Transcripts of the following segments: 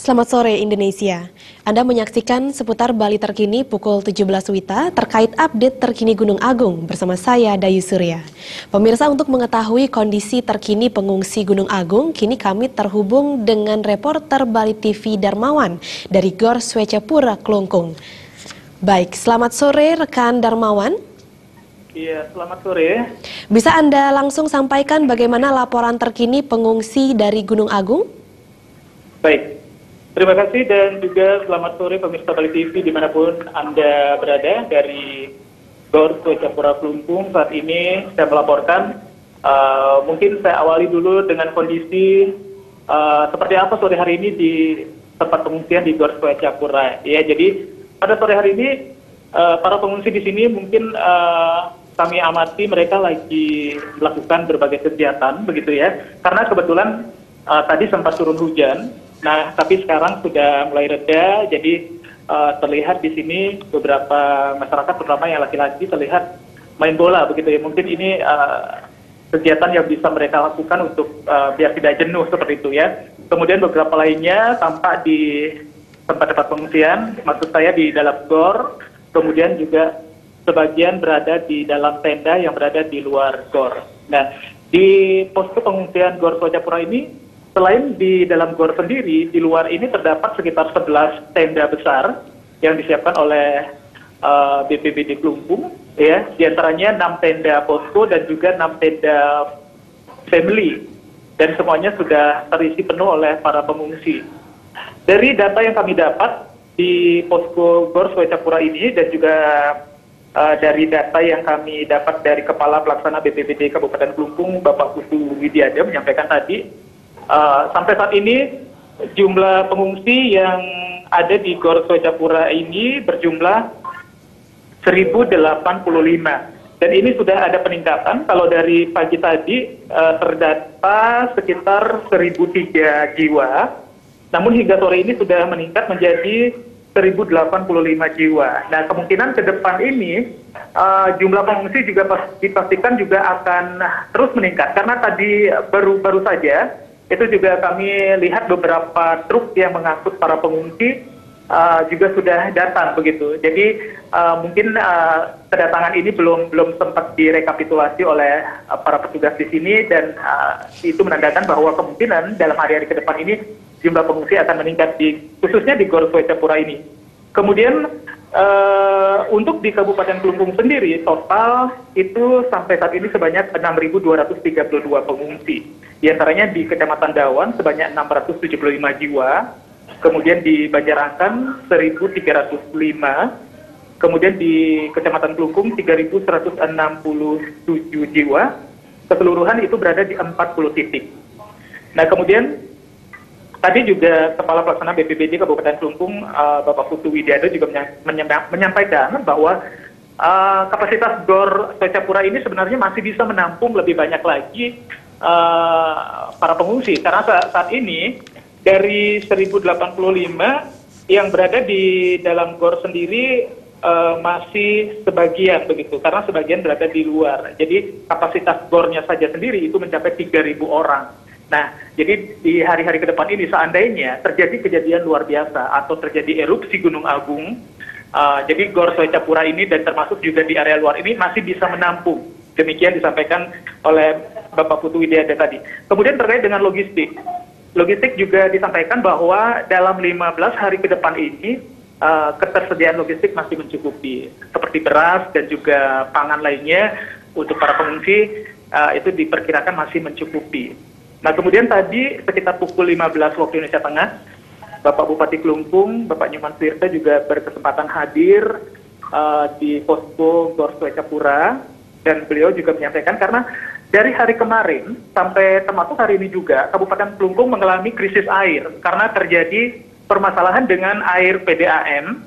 Selamat sore Indonesia. Anda menyaksikan seputar Bali terkini pukul 17 WITA terkait update terkini Gunung Agung bersama saya Dayu Surya. Pemirsa, untuk mengetahui kondisi terkini pengungsi Gunung Agung, kini kami terhubung dengan reporter Bali TV Darmawan dari Gor Swecapura, Klungkung. Baik, selamat sore rekan Darmawan. Iya, selamat sore. Bisa Anda langsung sampaikan bagaimana laporan terkini pengungsi dari Gunung Agung? Baik. Terima kasih dan juga selamat sore pemirsa Bali TV dimanapun Anda berada. Dari Gor Swecapura Klungkung saat ini saya melaporkan. Mungkin saya awali dulu dengan kondisi seperti apa sore hari ini di tempat pengungsian di Gor Swecapura. Ya, jadi pada sore hari ini para pengungsi di sini mungkin kami amati mereka lagi melakukan berbagai kegiatan begitu ya. Karena kebetulan tadi sempat turun hujan. Nah, tapi sekarang sudah mulai reda, jadi terlihat di sini beberapa masyarakat, terutama yang laki-laki, terlihat main bola begitu ya. Mungkin ini kegiatan yang bisa mereka lakukan untuk biar tidak jenuh seperti itu ya. Kemudian beberapa lainnya tampak di tempat-tempat pengungsian, maksud saya di dalam gor, kemudian juga sebagian berada di dalam tenda yang berada di luar gor. Nah, di posko pengungsian Gor Swecapura ini, selain di dalam gor sendiri, di luar ini terdapat sekitar 11 tenda besar yang disiapkan oleh BPBD Klungkung, ya, diantaranya 6 tenda posko dan juga 6 tenda family, dan semuanya sudah terisi penuh oleh para pengungsi. Dari data yang kami dapat di posko Gor Swecapura ini dan juga dari data yang kami dapat dari Kepala Pelaksana BPBD Kabupaten Klungkung, Bapak Putu Widiada, menyampaikan tadi, sampai saat ini jumlah pengungsi yang ada di Gor Swecapura ini berjumlah 1.085 dan ini sudah ada peningkatan. Kalau dari pagi tadi terdata sekitar 1.003 jiwa, namun hingga sore ini sudah meningkat menjadi 1.085 jiwa. Nah, kemungkinan ke depan ini jumlah pengungsi juga dipastikan juga akan terus meningkat karena tadi baru saja itu juga kami lihat beberapa truk yang mengangkut para pengungsi juga sudah datang begitu. Jadi mungkin kedatangan ini belum sempat direkapitulasi oleh para petugas di sini, dan itu menandakan bahwa kemungkinan dalam hari-hari ke depan ini jumlah pengungsi akan meningkat khususnya di Gor Swecapura ini. Kemudian untuk di Kabupaten Klungkung sendiri total itu sampai saat ini sebanyak 6.232 pengungsi. Di antaranya di Kecamatan Dawan sebanyak 675 jiwa, kemudian di Banjarangkan 1.305, kemudian di Kecamatan Klungkung 3.167 jiwa, keseluruhan itu berada di 40 titik. Nah, kemudian tadi juga Kepala Pelaksana BPBD Kabupaten Klungkung, Bapak Putu Widiada juga menyampaikan bahwa kapasitas Gor Swecapura ini sebenarnya masih bisa menampung lebih banyak lagi para pengungsi, karena saat ini dari 1.085 yang berada di dalam gor sendiri masih sebagian begitu, karena sebagian berada di luar. Jadi kapasitas gornya saja sendiri itu mencapai 3.000 orang. Nah, jadi di hari-hari ke depan ini seandainya terjadi kejadian luar biasa atau terjadi erupsi Gunung Agung, jadi Gor Swecapura ini dan termasuk juga di area luar ini masih bisa menampung. Demikian disampaikan oleh Bapak Putu Widiada tadi. Kemudian terkait dengan logistik. Logistik juga disampaikan bahwa dalam 15 hari ke depan ini ketersediaan logistik masih mencukupi. Seperti beras dan juga pangan lainnya untuk para pengungsi itu diperkirakan masih mencukupi. Nah, kemudian tadi sekitar pukul 15 waktu Indonesia Tengah, Bapak Bupati Klungkung, Bapak Nyoman Suwirta juga berkesempatan hadir di posko Gor Swecapura, dan beliau juga menyampaikan karena dari hari kemarin sampai termasuk hari ini juga Kabupaten Klungkung mengalami krisis air karena terjadi permasalahan dengan air PDAM,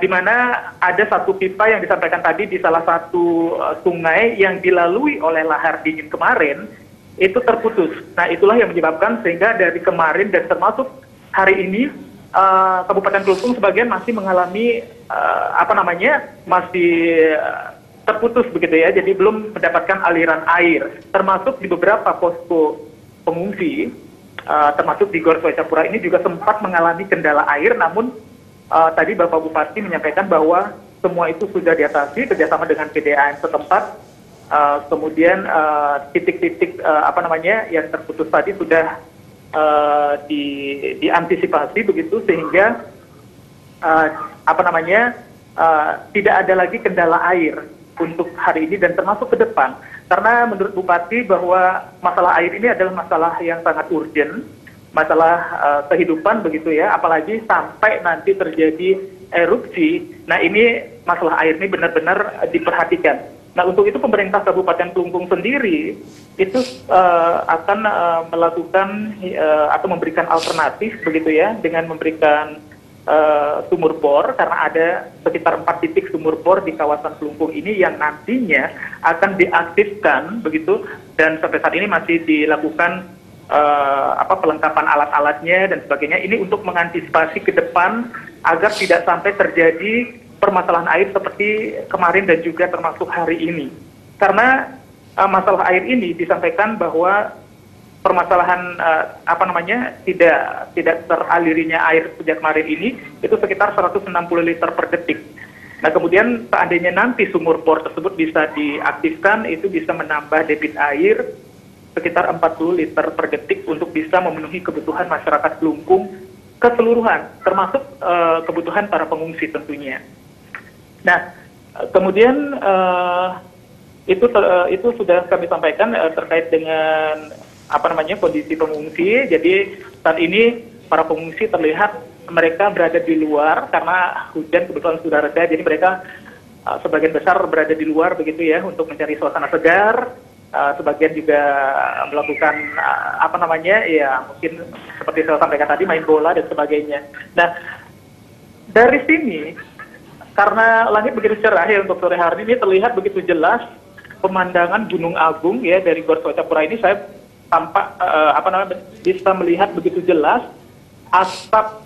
di mana ada satu pipa yang disampaikan tadi di salah satu sungai yang dilalui oleh lahar dingin kemarin itu terputus. Nah, itulah yang menyebabkan sehingga dari kemarin dan termasuk hari ini Kabupaten Klungkung sebagian masih mengalami masih terputus begitu ya, jadi belum mendapatkan aliran air, termasuk di beberapa posko pengungsi termasuk di Gor Swecapura ini juga sempat mengalami kendala air, namun tadi Bapak Bupati menyampaikan bahwa semua itu sudah diatasi kerjasama dengan PDAM setempat. Kemudian titik-titik yang terputus tadi sudah diantisipasi begitu, sehingga tidak ada lagi kendala air untuk hari ini dan termasuk ke depan. Karena menurut Bupati bahwa masalah air ini adalah masalah yang sangat urgent, masalah kehidupan begitu ya, apalagi sampai nanti terjadi erupsi. Nah, ini masalah air ini benar-benar diperhatikan. Nah, untuk itu pemerintah Kabupaten Kelungkung sendiri itu akan melakukan atau memberikan alternatif begitu ya, dengan memberikan sumur bor, karena ada sekitar 4 titik sumur bor di kawasan Kelungkung ini yang nantinya akan diaktifkan begitu, dan sampai saat ini masih dilakukan pelengkapan alat-alatnya dan sebagainya. Ini untuk mengantisipasi ke depan agar tidak sampai terjadi permasalahan air seperti kemarin dan juga termasuk hari ini. Karena masalah air ini disampaikan bahwa permasalahan tidak teralirinya air sejak kemarin ini itu sekitar 160 liter per detik. Nah, kemudian seandainya nanti sumur bor tersebut bisa diaktifkan, itu bisa menambah debit air sekitar 40 liter per detik untuk bisa memenuhi kebutuhan masyarakat Kelungkung keseluruhan, termasuk kebutuhan para pengungsi tentunya. Nah, kemudian itu sudah kami sampaikan terkait dengan kondisi pengungsi. Jadi saat ini para pengungsi terlihat mereka berada di luar karena hujan kebetulan sudah reda. Jadi mereka sebagian besar berada di luar begitu ya untuk mencari suasana segar. Sebagian juga melakukan mungkin seperti saya sampaikan tadi, main bola dan sebagainya. Nah, dari sini karena langit begitu cerah ya untuk sore hari ini, terlihat begitu jelas pemandangan Gunung Agung ya dari Gor Swecapura ini. Saya tampak bisa melihat begitu jelas asap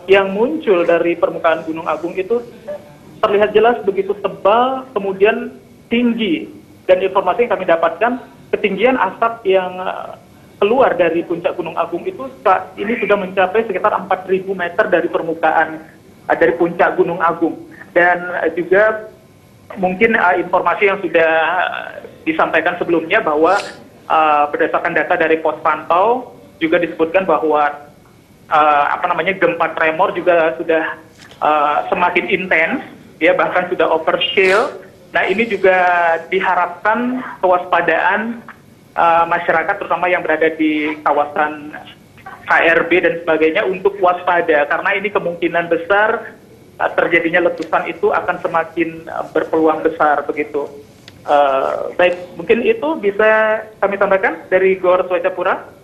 yang muncul dari permukaan Gunung Agung itu terlihat jelas begitu tebal, kemudian tinggi. Dan informasi yang kami dapatkan, ketinggian asap yang keluar dari puncak Gunung Agung itu saat ini sudah mencapai sekitar 4.000 meter dari permukaan dari puncak Gunung Agung. Dan juga mungkin informasi yang sudah disampaikan sebelumnya bahwa berdasarkan data dari pos pantau juga disebutkan bahwa gempa tremor juga sudah semakin intens ya, bahkan sudah overscale. Nah, ini juga diharapkan kewaspadaan masyarakat terutama yang berada di kawasan KRB dan sebagainya untuk waspada, karena ini kemungkinan besar terjadinya letusan itu akan semakin berpeluang besar begitu. Baik, mungkin itu bisa kami sampaikan dari Gor Swecapura.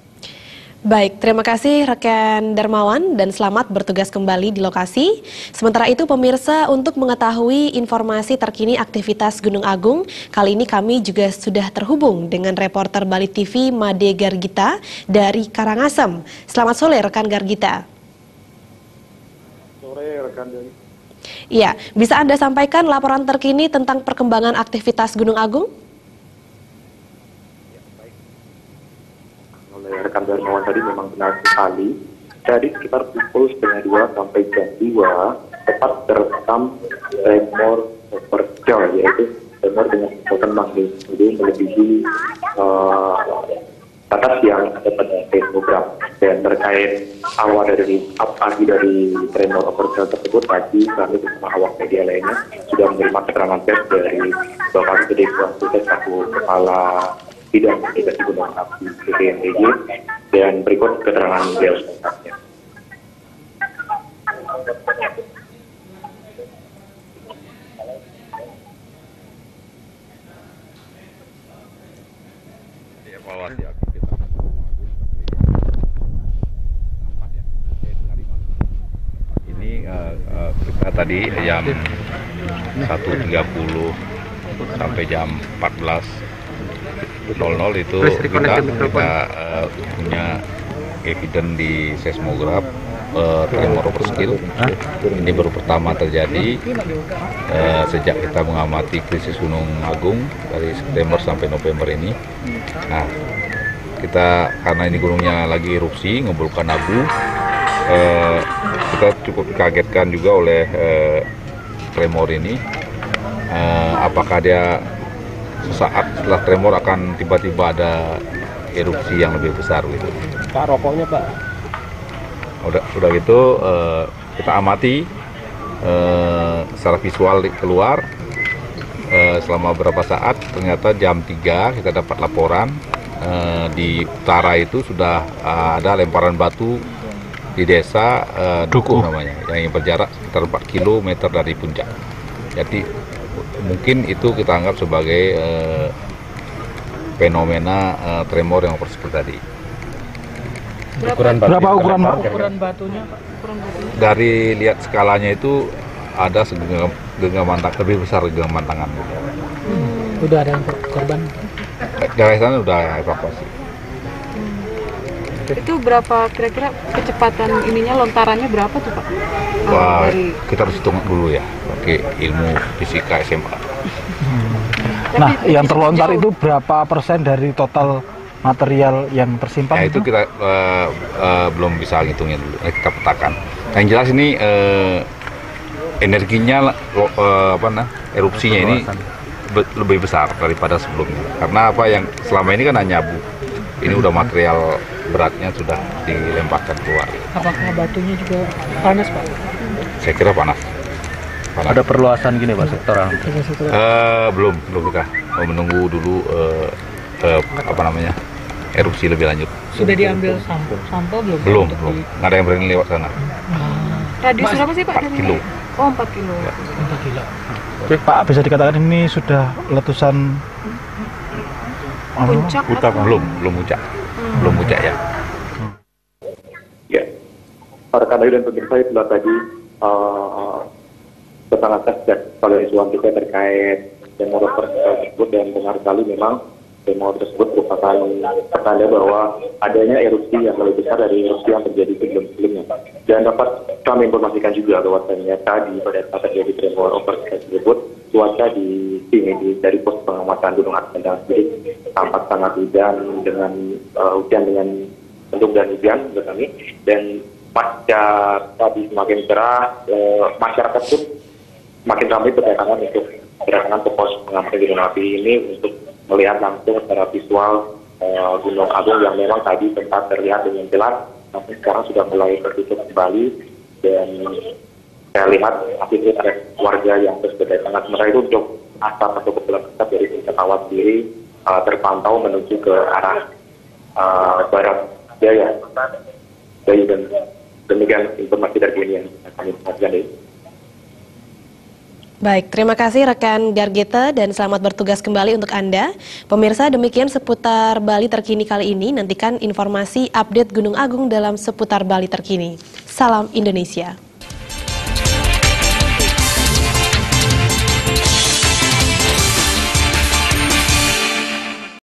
Baik, terima kasih rekan Darmawan dan selamat bertugas kembali di lokasi. Sementara itu pemirsa, untuk mengetahui informasi terkini aktivitas Gunung Agung, kali ini kami juga sudah terhubung dengan reporter Bali TV Made Gargita dari Karangasem. Selamat sore rekan Gargita. Sore rekan Dani. Iya, bisa Anda sampaikan laporan terkini tentang perkembangan aktivitas Gunung Agung? Oleh rekan Darmawan tadi memang benar sekali. Dari sekitar pukul 1:30 sampai jam 2 tepat terekam tremor overjol, yaitu tremor dengan kekuatan magnitudo melebihi batas yang ada pada seismograf. Dan terkait awal dari arti dari tremor overjol tersebut, tadi kami bersama awak media lainnya sudah menerima keterangan pers dari Bapak Gede Kuasa selaku Kepala Bidang Mitigasi Gunung Api BPMTG, dan berikut keterangan beliau selengkapnya. Evaluasi aktivitas ini kita tadi jam 1.30 sampai jam 14.00 itu kita punya evidence di seismograf tremor overscale. Ini baru pertama terjadi sejak kita mengamati krisis Gunung Agung dari September sampai November ini. Nah, kita karena ini gunungnya lagi erupsi, ngumpulkan abu, kita cukup dikagetkan juga oleh tremor ini. Apakah dia sesaat setelah tremor akan tiba-tiba ada erupsi yang lebih besar gitu. Pak, rokoknya Pak? Udah gitu kita amati secara visual keluar selama beberapa saat, ternyata jam 3 kita dapat laporan di utara itu sudah ada lemparan batu di desa Dukuh namanya, yang berjarak sekitar 4 km dari puncak. Jadi mungkin itu kita anggap sebagai fenomena tremor yang seperti tadi. Berapa ukuran batunya Pak? Dari lihat skalanya itu ada genggaman lebih besar genggaman tangan. Udah ada korban? Dari sana udah evakuasi. Itu berapa kira-kira kecepatan ininya, lontarannya berapa tuh Pak? Wah, kita harus hitung dulu ya, pakai ilmu fisika SMA. Nah, yang terlontar itu berapa persen dari total material yang tersimpan? Ya itu kita belum bisa ngitungnya dulu, kita petakan. Yang jelas ini energinya, erupsinya ini lebih besar daripada sebelumnya. Karena apa, yang selama ini kan hanya abu. Ini udah material beratnya sudah dilemparkan keluar. Apakah batunya juga panas Pak? Saya kira panas. Ada perluasan gini Pak sektoral? Belum kita mau menunggu dulu erupsi lebih lanjut. Sudah diambil sampel belum? Belum. Nggak ada yang berani lewat sana. Radius berapa sih Pak? 4 kilo. Oh, 4 kilo. 4 kilo. Oke, Pak, bisa dikatakan ini sudah letusan Puncak? Belum puncak. Belum puncak ya. Ya, rekan dan pemirsa itulah tadi keterangan tes oleh Rizwan juga terkait tremor tersebut, dan benar sekali memang tremor tersebut merupakan pertanda bahwa adanya erupsi yang lebih besar dari erupsi yang terjadi sebelumnya. Dan dapat kami informasikan juga bahwa ternyata pada saat terjadi tremor overscale tersebut, cuaca di sini dari pos pengamatan Gunung Agung sendiri tampak sangat hujan dengan bentuk dan hujan kami, dan pasca tadi semakin cerah, masyarakat pun makin ramai berdatangan ke pos pengamatan Gunung Api ini untuk melihat langsung secara visual Gunung Agung yang memang tadi sempat terlihat dengan jelas, tapi sekarang sudah mulai tertutup kembali. Dan saya lihat aktivitas ada warga yang terus berdatangan, sementara itu untuk asap atau kepulan asap dari puncak kawah sendiri terpantau menuju ke arah barat daya. Dan demikian informasi dari ini yang kami sampaikan. Baik, terima kasih rekan Gargita dan selamat bertugas kembali untuk Anda. Pemirsa, demikian seputar Bali terkini kali ini. Nantikan informasi update Gunung Agung dalam seputar Bali terkini. Salam Indonesia.